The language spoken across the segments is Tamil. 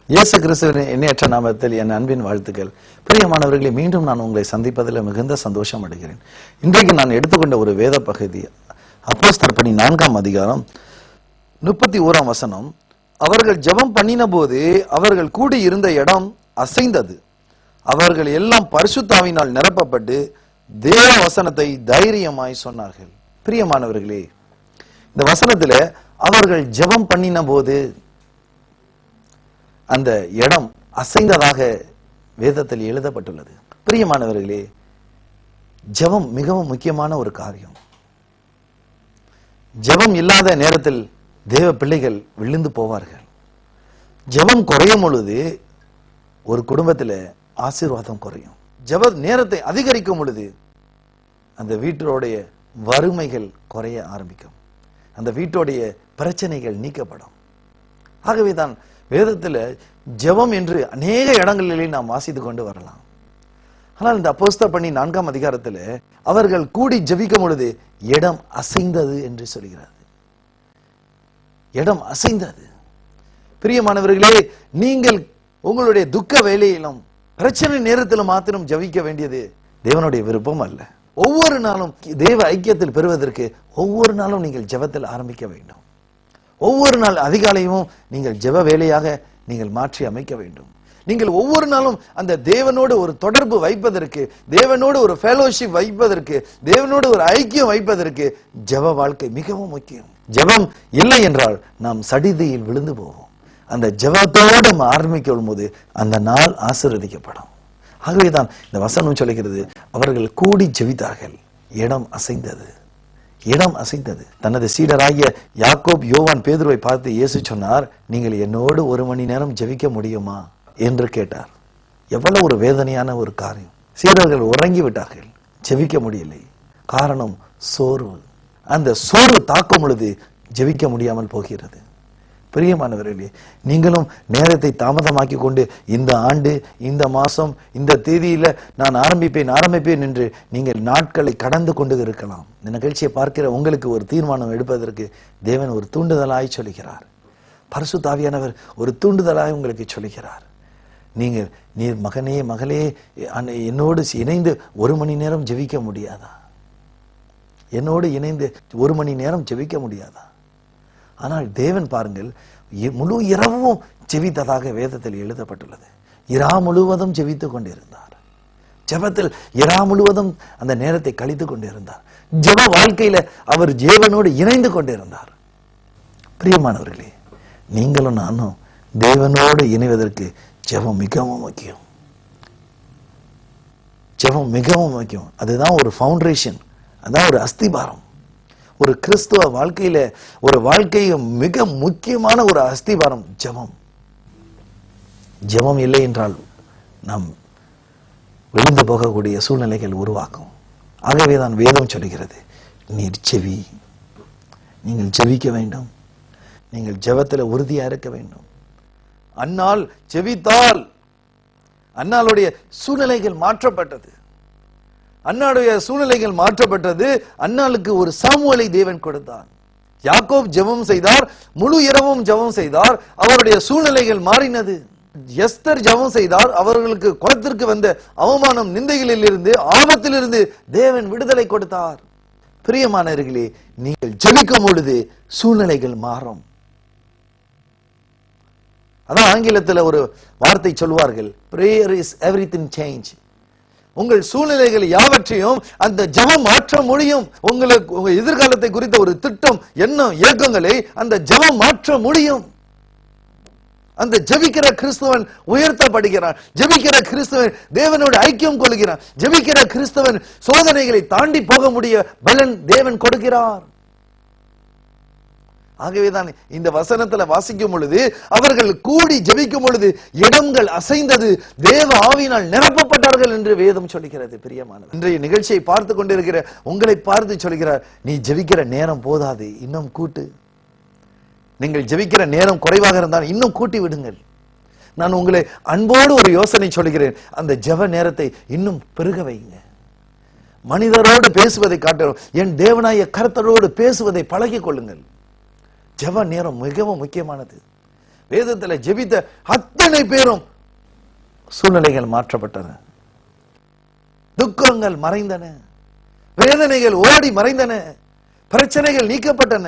இயேசு கிறிஸ்துவின் எண்ணற்ற நாமத்தில் என் அன்பின் வாழ்த்துக்கள். பிரியமானவர்களே, மீண்டும் நான் உங்களை சந்திப்பதில் மிகுந்த சந்தோஷம் அடைகிறேன். இன்றைக்கு நான் எடுத்துக்கொண்ட ஒரு வேத பகுதி அப்போஸ்தலர் பணி 4ஆம் அதிகாரம் 31ஆம் வசனம். அவர்கள் ஜெபம் பண்ணின போது அவர்கள் கூடி இருந்த இடம் அசைந்தது. அவர்கள் எல்லாம் பரிசுத்தாவினால் நிரப்பப்பட்டு தேவ வசனத்தை தைரியமாய் சொன்னார்கள். பிரியமானவர்களே, இந்த வசனத்துல அவர்கள் ஜெபம் பண்ணின போது அந்த இடம் அசைந்ததாக வேதத்தில் எழுதப்பட்டுள்ளது. பிரியமானவர்களே, ஜெபம் மிகவும் முக்கியமான ஒரு காரியம். ஜெபம் இல்லாத நேரத்தில் தேவ பிள்ளைகள் விழுந்து போவார்கள். ஜெபம் குறையும் பொழுது ஒரு குடும்பத்தில் ஆசீர்வாதம் குறையும். ஜெப நேரத்தை அதிகரிக்கும் பொழுது அந்த வீட்டோடைய வறுமைகள் குறைய ஆரம்பிக்கும். அந்த வீட்டோடைய பிரச்சனைகள் நீக்கப்படும். ஆகவேதான் வேதத்தில் ஜெபம் என்று அநேக இடங்களிலே நாம் வாசித்து கொண்டு வரலாம். ஆனால் இந்த அப்போஸ்தலர் பணி 4ஆம் அதிகாரத்தில் அவர்கள் கூடி ஜெபிக்கும் பொழுது இடம் அசைந்தது என்று சொல்கிறது. இடம் அசைந்தது. பிரியமானவர்களே, நீங்கள் உங்களுடைய துக்க வேலையிலும் பிரச்சனை நேரத்தில் மாத்திரம் ஜெபிக்க வேண்டியது தேவனுடைய விருப்பம் அல்ல. ஒவ்வொரு நாளும் தேவ ஐக்கியத்தில் பெறுவதற்கு ஒவ்வொரு நாளும் நீங்கள் ஜெபத்தில் ஆரம்பிக்க வேண்டும். ஒவ்வொரு நாள் அதிகாலையும் நீங்கள் ஜெப வேலையாக நீங்கள் மாற்றி அமைக்க வேண்டும். நீங்கள் ஒவ்வொரு நாளும் அந்த தேவனோடு ஒரு தொடர்பு வைப்பதற்கு, தேவனோடு ஒரு ஃபெலோஷிப் வைப்பதற்கு, தேவனோடு ஒரு ஐக்கியம் வைப்பதற்கு ஜெப வாழ்க்கை மிகவும் முக்கியம். ஜெபம் இல்லை என்றால் நாம் சடிதியில் விழுந்து போவோம். அந்த ஜெபத்தோடு நம்ம ஆரம்பிக்கும் போது அந்த நாள் ஆசீர்வதிக்கப்படும். ஆகவேதான் இந்த வசனம் சொல்லுகிறது, அவர்கள் கூடி ஜெபித்தார்கள், இடம் அசைந்தது. இடம் அசைந்தது. தனது சீடராகிய யாக்கோப், யோவான், பேதுருவை பார்த்து இயேசு சொன்னார், நீங்கள் என்னோடு 1 மணி நேரம் ஜெபிக்க முடியுமா என்று கேட்டார். எவ்வளவு ஒரு வேதனையான ஒரு காரியம். சீடர்கள் உறங்கி விட்டார்கள், ஜெபிக்க முடியலை. காரணம் சோர்வு. அந்த சோர்வு தாக்கும் பொழுது ஜெபிக்க முடியாமல் போகிறது. பிரியமானவர்களே, நீங்களும் நேரத்தை தாமதமாக்கி கொண்டு இந்த ஆண்டு, இந்த மாசம், இந்த தேதியில நான் ஆரம்பிப்பேன் என்று நீங்கள் நாட்களை கடந்து கொண்டு இருக்கலாம். இந்த நிகழ்ச்சியை பார்க்கிற உங்களுக்கு ஒரு தீர்மானம் எடுப்பதற்கு தேவன் ஒரு தூண்டுதலாய் சொல்லுகிறார். பரிசுத்த ஆவியானவர் ஒரு தூண்டுதலாய் உங்களுக்கு சொல்லுகிறார். நீர் மகனே, மகளே, என்னோடு இணைந்து 1 மணி நேரம் ஜெபிக்க முடியாதா? என்னோடு இணைந்து 1 மணி நேரம் ஜெபிக்க முடியாதா? ஆனால் தேவன் பாருங்கள், முழு இரவும் ஜெபித்ததாக வேதத்தில் எழுதப்பட்டுள்ளது. இரா முழுவதும் ஜெபித்துக் கொண்டிருந்தார். ஜெபத்தில் இரா முழுவதும் அந்த நேரத்தை கழித்துக் கொண்டிருந்தார். ஜெப வாழ்க்கையில அவர் தேவனோடு இணைந்து கொண்டிருந்தார். பிரியமானவர்களே, நீங்களும் நானும் தேவனோடு இணைவதற்கு ஜெபம் மிகவும் முக்கியம். ஜெபம் மிகவும் முக்கியம். அதுதான் ஒரு ஃபவுண்டேஷன், அதான் ஒரு அஸ்திபாரம். ஒரு கிறிஸ்துவ வாழ்க்கையில ஒரு வாழ்க்கையை மிக முக்கியமான ஒரு அஸ்திபாரம் ஜெபம். ஜெபம் இல்லை என்றால் நாம் விழுந்து போகக்கூடிய சூழ்நிலைகள் உருவாக்கும். ஆகவேதான் வேதம் சொல்கிறது, நீர் செவி, நீங்கள் ஜெபிக்க வேண்டும். நீங்கள் ஜெபத்தில் உறுதியா இருக்க வேண்டும். அன்னாள் ஜெபித்தால் அன்னாளுடைய சூழ்நிலைகள் மாற்றப்பட்டது. அன்னாளுடைய சூழ்நிலைகள் மாற்றப்பட்டது. அன்னாளுக்கு ஒரு சாமுவேலை தேவன் கொடுத்தார். யாக்கோப் ஜெபம் செய்தார், முழு இரவும் ஜெபம் செய்தார், அவருடைய சூழ்நிலைகள் மாறினது. எஸ்தர் ஜெபம் செய்தார், அவர்களுக்கு குலத்திற்கு வந்த அவமானம், நிந்தைகளில் இருந்து, ஆபத்திலிருந்து தேவன் விடுதலை கொடுத்தார். பிரியமானவர்களே, நீங்கள் ஜெபிக்கும் பொழுது சூழ்நிலைகள் மாறும். அதான் ஆங்கிலத்தில் ஒரு வார்த்தை சொல்வார்கள், prayer is everything change. உங்கள் சூழ்நிலைகள் யாவற்றையும் அந்த ஜெபம் மாற்ற முடியும். உங்களுக்கு உங்க எதிர்காலத்தை குறித்த ஒரு திட்டம், எண்ணம், இயக்கங்களை அந்த ஜெபம் மாற்ற முடியும். அந்த ஜெபிக்கிற கிறிஸ்தவன் உயர்த்தப்படுகிறான். ஜெபிக்கிற கிறிஸ்தவன் தேவனோடு ஐக்கியம் கொள்கிறான். ஜெபிக்கிற கிறிஸ்தவன் சோதனைகளை தாண்டி போக முடிய பலன் தேவன் கொடுக்கிறார். ஆகவேதான் இந்த வசனத்துல வாசிக்கும் பொழுது அவர்கள் கூடி ஜெபிக்கும் பொழுது இடங்கள் அசைந்தது, தேவ ஆவியினால் நிரப்பப்பட்டார்கள் என்று வேதம் சொல்லுகிறது. பிரியமானவர், இன்றைய நிகழ்ச்சியை பார்த்து கொண்டிருக்கிற உங்களை பார்த்து சொல்கிறார், நீ ஜெபிக்கிற நேரம் போதாது, இன்னும் கூட்டு. நீங்கள் ஜெபிக்கிற நேரம் குறைவாக இருந்தால் இன்னும் கூட்டி விடுங்கள். நான் உங்களை அன்போடு ஒரு யோசனை சொல்கிறேன், அந்த ஜெப நேரத்தை இன்னும் பெருக வைங்க. மனிதரோடு பேசுவதை காட்டிலும் என் தேவனாய கர்த்தரோடு பேசுவதை பழகிக் கொள்ளுங்கள். ஜெப நேரம் மிகவும் முக்கியமானது. வேதத்தில் ஜெபித்த அத்தனை பேரும் சூழ்நிலைகள் மாற்றப்பட்டன, துக்கங்கள் மறைந்தன, வேதனைகள் ஓடி மறைந்தன, பிரச்சனைகள் நீக்கப்பட்டன.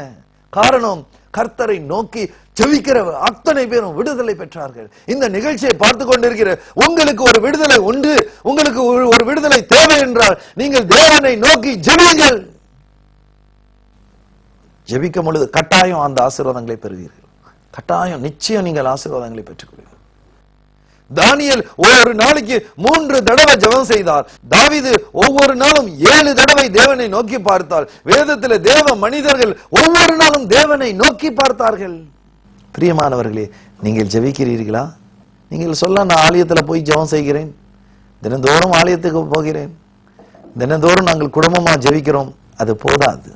காரணம், கர்த்தரை நோக்கி ஜெபிக்கிற அத்தனை பேரும் விடுதலை பெற்றார்கள். இந்த நிகழ்ச்சியை பார்த்து கொண்டிருக்கிற உங்களுக்கு ஒரு விடுதலை உண்டு, உங்களுக்கு ஒரு விடுதலை தேவை என்றால் நீங்கள் தேவனை நோக்கி ஜெபியுங்கள். ஜெபிக்கும் பொழுது கட்டாயம் அந்த ஆசீர்வாதங்களை பெறுவீர்கள். கட்டாயம், நிச்சயம் நீங்கள் ஆசீர்வாதங்களை பெற்றுக்கொள்வீர்கள். தானியேல் ஒரு நாளைக்கு 3 தடவை ஜெபம் செய்தார். தாவீது ஒவ்வொரு நாளும் 7 தடவை தேவனை நோக்கி பார்த்தார். வேதத்தில் தேவ மனிதர்கள் ஒவ்வொரு நாளும் தேவனை நோக்கி பார்த்தார்கள். பிரியமானவர்களே, நீங்கள் ஜெபிக்கிறீர்களா? நீங்கள் சொல்ல, நான் ஆலயத்தில் போய் ஜெபம் செய்கிறேன், தினந்தோறும் ஆலயத்துக்கு போகிறேன், தினந்தோறும் நாங்கள் குடும்பமா ஜெபிக்கிறோம். அது போதாது.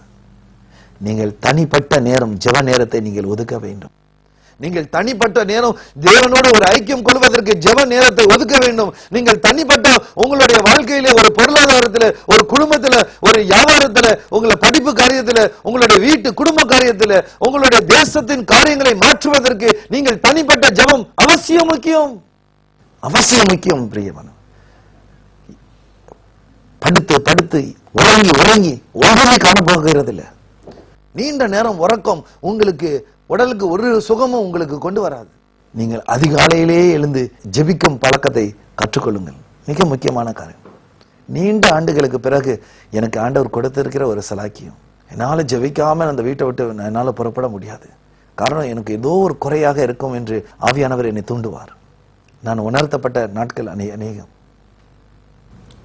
நீங்கள் தனிப்பட்ட நேரம், ஜெப நேரத்தை நீங்கள் ஒதுக்க வேண்டும். நீங்கள் தனிப்பட்ட நேரம் தேவனோடு ஒரு ஐக்கியம் கொள்வதற்கு ஜெப நேரத்தை ஒதுக்க வேண்டும். நீங்கள் தனிப்பட்ட உங்களுடைய வாழ்க்கையிலே, ஒரு பொருளாதாரத்தில், ஒரு குடும்பத்தில், ஒரு வியாபாரத்தில், உங்களை படிப்பு காரியத்தில், உங்களுடைய வீட்டு குடும்ப காரியத்தில், உங்களுடைய தேசத்தின் காரியங்களை மாற்றுவதற்கு நீங்கள் தனிப்பட்ட ஜெபம் அவசியம் முக்கியம், அவசியம் முக்கியம். பிரியமான, படுத்து படுத்து உறங்கி உறங்கி ஒன்றுமே காணப்போகிறது இல்லை. நீண்ட நேரம் உறக்கம் உங்களுக்கு உடலுக்கு ஒரு சுகமும் உங்களுக்கு கொண்டு வராது. நீங்கள் அதிகாலையிலே எழுந்து ஜெபிக்கும் பழக்கத்தை கற்றுக்கொள்ளுங்கள். மிக முக்கியமான காரியம். நீண்ட ஆண்டுகளுக்கு பிறகு எனக்கு ஆண்டவர் கொடுத்திருக்கிற ஒரு சலாக்கியம். என்னால் ஜெபிக்காம அந்த வீட்டை விட்டு என்னால் புறப்பட முடியாது. காரணம், எனக்கு ஏதோ ஒரு குறையாக இருக்கும் என்று ஆவியானவர் என்னை தூண்டுவார். நான் உணர்த்தப்பட்ட நாட்கள் அநேகம்.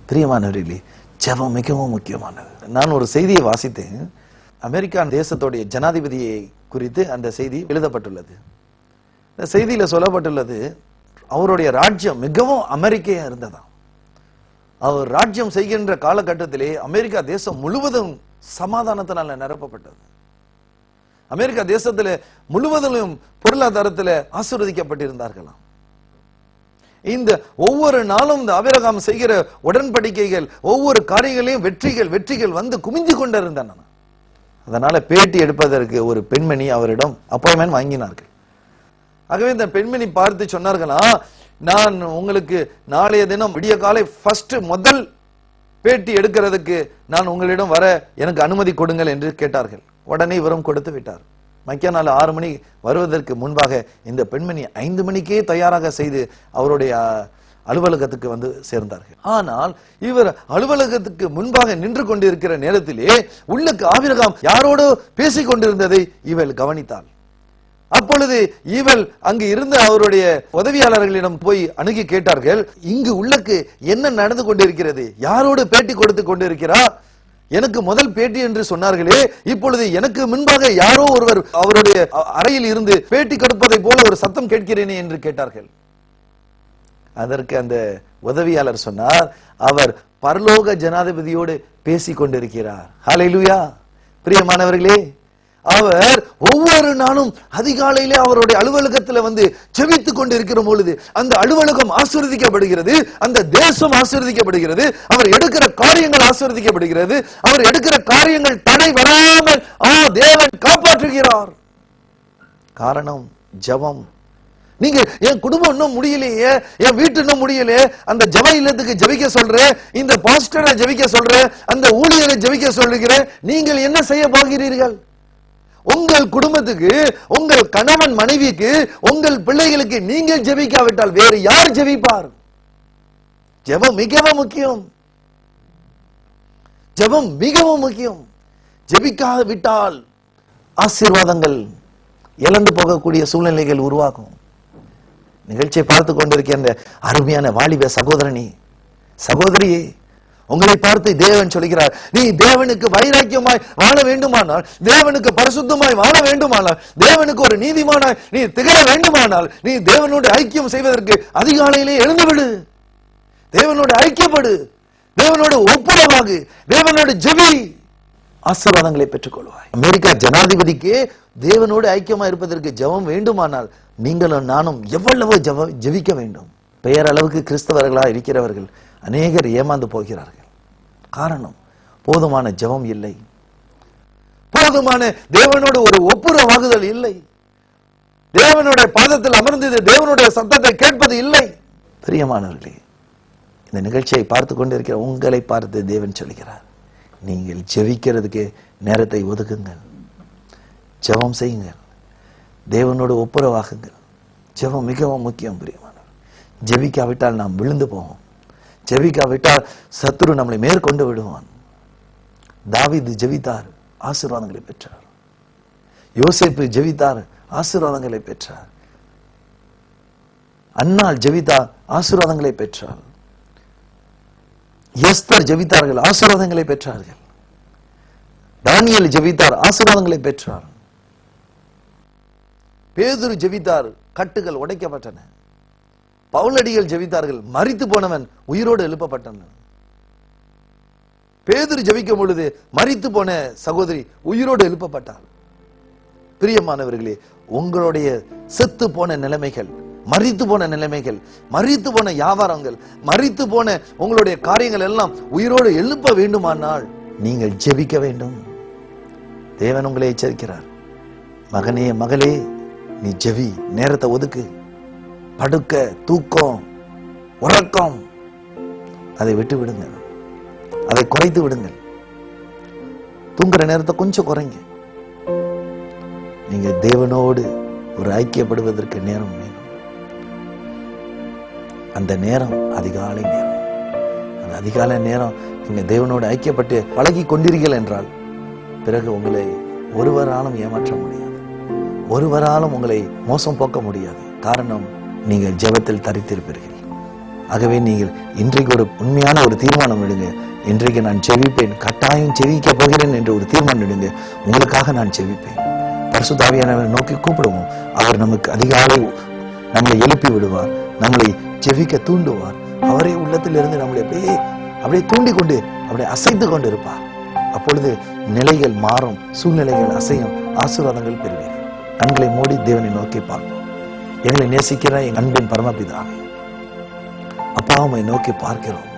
பிரியமானவர்களே, ஜெபம் மிகவும் முக்கியமானது. நான் ஒரு செய்தியை வாசித்தேன். அமெரிக்கா தேசத்துடைய ஜனாதிபதியை குறித்து அந்த செய்தி எழுதப்பட்டுள்ளது. இந்த செய்தியில சொல்லப்பட்டுள்ளது, அவருடைய ராஜ்யம் மிகவும் அமெரிக்கையா இருந்ததாம். அவர் ராஜ்யம் செய்கின்ற காலகட்டத்திலே அமெரிக்கா தேசம் முழுவதும் சமாதானத்தினால நிரப்பப்பட்டது. அமெரிக்கா தேசத்துல முழுவதிலும் பொருளாதாரத்தில் ஆசீர்வதிக்கப்பட்டிருந்தார்களாம். இந்த ஒவ்வொரு நாளும் இந்த ஆபிரகாம் செய்கிற உடன்படிக்கைகள், ஒவ்வொரு காரியங்களையும் வெற்றிகள் வந்து குமிஞ்சு கொண்டிருந்தன. அதனால பேட்டி எடுப்பதற்கு ஒரு பெண்மணி அவரிடம் அப்பாயின்மெண்ட் வாங்கினார்கள். ஆகவே இந்த பெண்மணி பார்த்து சொன்னார்களா, நான் உங்களுக்கு நாளைய தினம் விடிய காலை முதல் பேட்டி எடுக்கிறதுக்கு நான் உங்களிடம் வர எனக்கு அனுமதி கொடுங்கள் என்று கேட்டார்கள். உடனே இவரும் கொடுத்து விட்டார். மக்கிய நாள் 6 மணி வருவதற்கு முன்பாக இந்த பெண்மணி 5 மணிக்கே தயாராக செய்து அவருடைய அலுவலகத்துக்கு வந்து சேர்ந்தார்கள். ஆனால் இவர் அலுவலகத்துக்கு முன்பாக நின்று கொண்டிருக்கிற நேரத்திலே உள்ளுக்கு ஆபிரகாம் யாரோடு பேசிக் கொண்டிருந்ததை இவள் கவனித்தாள். அப்பொழுது இவள் அங்கு இருந்த அவருடைய உதவியாளர்களிடம் போய் அணுகி கேட்டார்கள், இங்கு உள்ளக்கு என்ன நடந்து கொண்டிருக்கிறது? யாரோடு பேட்டி கொடுத்து கொண்டிருக்கிறார்? எனக்கு முதல் பேட்டி என்று சொன்னார்களே, இப்பொழுது எனக்கு முன்பாக யாரோ ஒருவர் அவருடைய அறையில் இருந்து பேட்டி கொடுப்பதை போல ஒரு சத்தம் கேட்கிறேனே என்று கேட்டார்கள். அதற்கு அந்த உதவியாளர் சொன்னார், அவர் பரலோக ஜனாதிபதியோடு பேசிக் கொண்டிருக்கிறார். ஹல்லேலூயா. பிரியமானவர்களே, அவர் ஒவ்வொரு நாளும் அதிகாலையிலே அவருடைய அலுவலகத்தில் வந்து ஜெபித்துக் கொண்டிருக்கிற பொழுது அந்த அலுவலகம் ஆசீர்வதிக்கப்படுகிறது, அந்த தேசம் ஆசீர்வதிக்கப்படுகிறது, அவர் எடுக்கிற காரியங்கள் ஆசீர்வதிக்கப்படுகிறது, அவர் எடுக்கிற காரியங்கள் தடை வராமல் தேவன் காப்பாற்றுகிறார். காரணம் ஜெபம். நீங்க என் குடும்பம் இன்னும் முடியலையே, என் வீட்டு இன்னும் முடியலையே, அந்த ஜெப இல்லத்துக்கு ஜெபிக்க சொல்றேன், இந்த பாஸ்டரை ஜெபிக்க சொல்றேன், அந்த ஊழியரை ஜெபிக்க சொல்லுகிறேன், நீங்கள் என்ன செய்ய போகிறீர்கள்? உங்கள் குடும்பத்துக்கு, உங்கள் கணவன் மனைவிக்கு, உங்கள் பிள்ளைகளுக்கு நீங்கள் ஜெபிக்காவிட்டால் வேறு யார் ஜெபிப்பார்? ஜெபம் மிகவும் முக்கியம். ஜெபம் மிகவும் முக்கியம். ஜெபிக்காவிட்டால் ஆசீர்வாதங்கள் இழந்து போகக்கூடிய சூழ்நிலைகள் உருவாகும். நிகழ்ச்சியை பார்த்து கொண்டிருக்கிற அந்த அருமையான வாலிப சகோதரியே, உங்களை பார்த்து தேவன் சொல்கிறார், நீ தேவனுக்கு வைராக்கியமாய் வாழ வேண்டுமானால், தேவனுக்கு பரிசுத்தமாய் வாழ வேண்டுமானால், தேவனுக்கு ஒரு நீதிமானாய் நீ திகழ வேண்டுமானால், நீ தேவனோடு ஐக்கியம் செய்வதற்கு அதிகாலையிலே எழுந்துவிடு. தேவனோடு ஐக்கியப்படு, தேவனோடு ஒப்புரவாகு, தேவனோடு ஜெபி, ஆசீர்வாதங்களை பெற்றுக் கொள்வாய். அமெரிக்கா ஜனாதிபதிக்கு தேவனோடு ஐக்கியமா இருப்பதற்கு ஜெபம் வேண்டுமானால் நீங்களும் நானும் எவ்வளவு ஜெபிக்க வேண்டும். பெயரளவுக்கு கிறிஸ்தவர்களா இருக்கிறவர்கள் அநேகர் ஏமாந்து போகிறார்கள். காரணம், போதுமான ஜெபம் இல்லை, போதுமான தேவனோடு ஒரு ஒப்புரவாகுதல் இல்லை. தேவனுடைய பாதத்தில் அமர்ந்து தேவனுடைய சத்தத்தை கேட்பது இல்லை. பிரியமானவர்களே, இந்த நிகழ்ச்சியை பார்த்து கொண்டிருக்கிற உங்களை பார்த்து தேவன் சொல்கிறார், நீங்கள் ஜெபிக்கிறதுக்கு நேரத்தை ஒதுக்குங்கள், ஜெபம் செய்யுங்கள், தேவனோடு ஒப்புரவாகுங்கள். ஜெபம் மிகவும் முக்கியம். பிரியமானவர், ஜெபிக்காவிட்டால் நாம் விழுந்து போவோம். ஜெபிக்காவிட்டால் சத்துரு நம்மளை மேற்கொண்டு விடுவான். தாவீது ஜெபித்தார், ஆசீர்வாதங்களை பெற்றார். யோசேப்பு ஜெபித்தார், ஆசீர்வாதங்களை பெற்றார். அன்னாள் ஜெபித்தார், ஆசீர்வாதங்களை பெற்றார். எஸ்தர் ஜெபித்தார்கள், ஆசீர்வாதங்களை பெற்றார்கள். தானியேல் ஜெபித்தார், ஆசீர்வாதங்களை பெற்றார். பேதுரு ஜெபித்தார், கட்டுகள் உடைக்கப்பட்டன. பவுலடிகள் ஜெபித்தார்கள், மரித்து போனவன் உயிரோடு எழுப்பப்பட்டன. பேதுரு ஜெபிக்கும் பொழுது மரித்து போன சகோதரி உயிரோடு எழுப்பப்பட்டார். பிரியமானவர்களே, உங்களுடைய செத்து போன நிலைமைகள், மரித்து போன நிலைமைகள், மரித்து போன வியாபாரங்கள், மரித்து போன உங்களுடைய காரியங்கள் எல்லாம் உயிரோடு எழுப்ப வேண்டுமானால் நீங்கள் ஜெபிக்க வேண்டும். தேவன் உங்களை எச்சரிக்கிறார், மகனே மகளே, நீ ஜெபி, நேரத்தை ஒதுக்கு. படுக்க, தூக்கம், உறக்கம் அதை விட்டு விடுங்கள், அதை குறைத்து விடுங்கள். தூங்குற நேரத்தை கொஞ்சம் குறைங்க. நீங்க தேவனோடு ஒரு ஐக்கியப்படுவதற்கு நேரம் வேணும். அந்த நேரம் அதிகாலை நேரம். அந்த அதிகாலை நேரம் நீங்க தேவனோடு ஐக்கியப்பட்டு பழகி கொண்டீர்கள் என்றால் பிறகு உங்களை ஒருவராலும் ஏமாற்ற முடியாது, ஒருவராலும் உங்களை மோசம் போக்க முடியாது. காரணம், நீங்கள் ஜெபத்தில் தரித்திருப்பீர்கள். ஆகவே நீங்கள் இன்றைக்கு ஒரு உண்மையான ஒரு தீர்மானம் எடுங்க. இன்றைக்கு நான் ஜெபிப்பேன், கட்டாயம் ஜெபிக்க போகிறேன் என்று ஒரு தீர்மானம் எடுங்க. உங்களுக்காக நான் ஜெபிப்பேன். பரிசுத்த ஆவியானவரை நோக்கி கூப்பிடுவோம். அவர் நமக்கு அதிகாலை நம்மளை எழுப்பி விடுவார், நம்மளை ஜெபிக்க தூண்டுவார். அவரே உள்ளத்தில் இருந்து நம்மளை அப்படியே தூண்டி கொண்டு அப்படியே அசைத்து கொண்டு இருப்பார். அப்பொழுது நிலைகள் மாறும், சூழ்நிலைகள் அசையும், ஆசீர்வாதங்கள் பெறுவீர்கள். கண்களை மூடி தேவனை நோக்கி பார்ப்போம். எங்களை நேசிக்கிற என் அன்பின் பரமபிதாவே, அப்பா உம்மை நோக்கி பார்க்கிறோம்.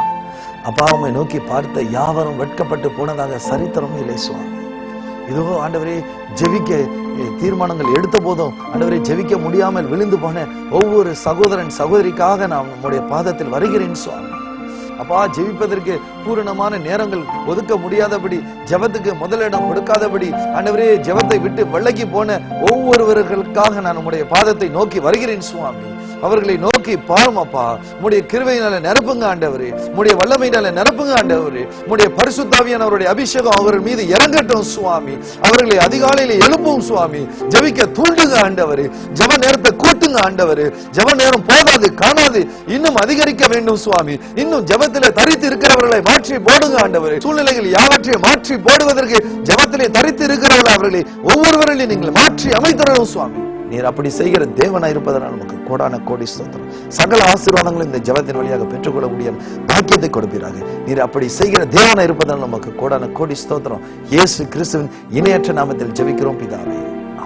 அப்பா உம்மை நோக்கி பார்த்த யாவரும் வெட்கப்பட்டு போனதாக சரித்திரம் இல்லை சுவாமி. இதோ ஆண்டவரே, ஜெபிக்க தீர்மானங்கள் எடுத்த போதும் ஆண்டவரே ஜெபிக்க முடியாமல் விழுந்து போன ஒவ்வொரு சகோதரன் சகோதரிக்காக நான் உம்முடைய பாதத்தில் வருகிறேன் சுவாமி. அப்பா, ஜெபிப்பதற்கு பூரணமான நேரங்கள் ஒதுக்க முடியாதபடி, ஜெபத்துக்கு முதலிடம் கொடுக்காதபடி ஆண்டவரே ஜெபத்தை விட்டு விலகி போன ஒவ்வொருவர்களுக்காக நான் உம்முடைய பாதத்தை நோக்கி வருகிறேன் சுவாமி. அவர்களை நோக்கி பாரும் அப்பா. உம்முடைய கிருபையினால நிரப்புங்க ஆண்டவரே, உம்முடைய வல்லமையினால நிரப்புங்க ஆண்டவரே. உம்முடைய பரிசுத்த ஆவியானவருடைய அபிஷேகம் அவர்கள் மீது இறங்கட்டும் சுவாமி. அவர்களை அதிகாலையில எழுப்பும் சுவாமி. ஜெபிக்க தூண்டுங்க ஆண்டவரே. ஜெப நேரத்தை கூட்டுங்க ஆண்டவரே. ஜெப நேரம் போதாது, காணாது, இன்னும் அதிகரிக்க வேண்டும் சுவாமி. இன்னும் ஜெபத்திலே தரித்து இருக்கிறவர்களை மாற்றி போடுங்க ஆண்டவரே. சூழ்நிலைகள் யாவற்றையும் மாற்றி போடுவதற்கு ஜெபத்திலே தரித்து இருக்கிறவர்கள் அவர்களை ஒவ்வொருவரையும் நீங்கள் மாற்றி அமைத்தரணும் சுவாமி. நீர் அப்படி செய்கிற தேவனா இருப்பதனால் நமக்கு கோடான கோடி ஸ்தோத்திரம். சகல ஆசீர்வாதங்களும் இந்த ஜெபத்தின் வழியாக பெற்றுக்கொள்ளக்கூடிய பாக்கியத்தை கொடுப்பீராக. நீர் அப்படி செய்கிற தேவனா இருப்பதனால் நமக்கு கோடான கோடி ஸ்தோத்திரம். இயேசு கிறிஸ்துவின் இணையற்ற நாமத்தில் ஜெபிக்கிறோம் பிதாவே,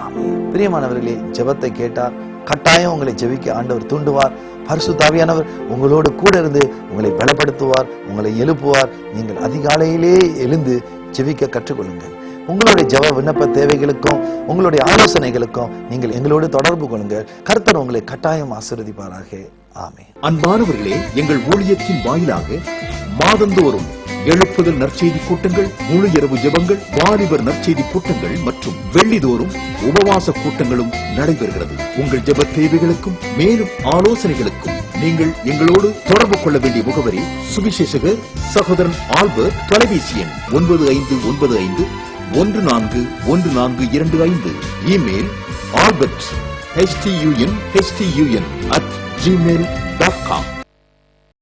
ஆமென். பிரியமானவர்களே, ஜெபத்தை கேட்டார், கட்டாயம் உங்களை ஜெபிக்க ஆண்டவர் தூண்டுவார். பரிசுத்த ஆவியானவர் உங்களோடு கூட இருந்து உங்களை பலப்படுத்துவார், உங்களை எழுப்புவார். நீங்கள் அதிகாலையிலே எழுந்து ஜெபிக்க கற்றுக்கொள்ளுங்கள். உங்களுடைய ஜெப விண்ணப்ப தேவைகளுக்கும் உங்களுடைய ஆலோசனைகளுக்கும் நீங்கள் எங்களோடு தொடர்பு கொள்ளுங்கள். கர்த்தர் உங்களை கட்டாயம் ஆசீர்வதிப்பாராக. ஆமென். அன்பானவர்களே, எங்கள் ஊழியத்தின் வாயிலாக மாதந்தோறும் எழுப்புதல் நற்செய்தி கூட்டங்கள், முழு இரவு ஜெபங்கள், வாலிபர் நற்செய்தி கூட்டங்கள் மற்றும் வெள்ளிதோறும் உபவாச கூட்டங்களும் நடைபெறுகிறது. உங்கள் ஜெப தேவைகளுக்கும் மேலும் ஆலோசனைகளுக்கும் நீங்கள் எங்களோடு தொடர்பு கொள்ள வேண்டிய முகவரி: சுவிசேஷகர் சகோதரன் ஆல்பர்ட், தொலைபேசி எண் 9555141425, இமெயில் albert@gmail.com.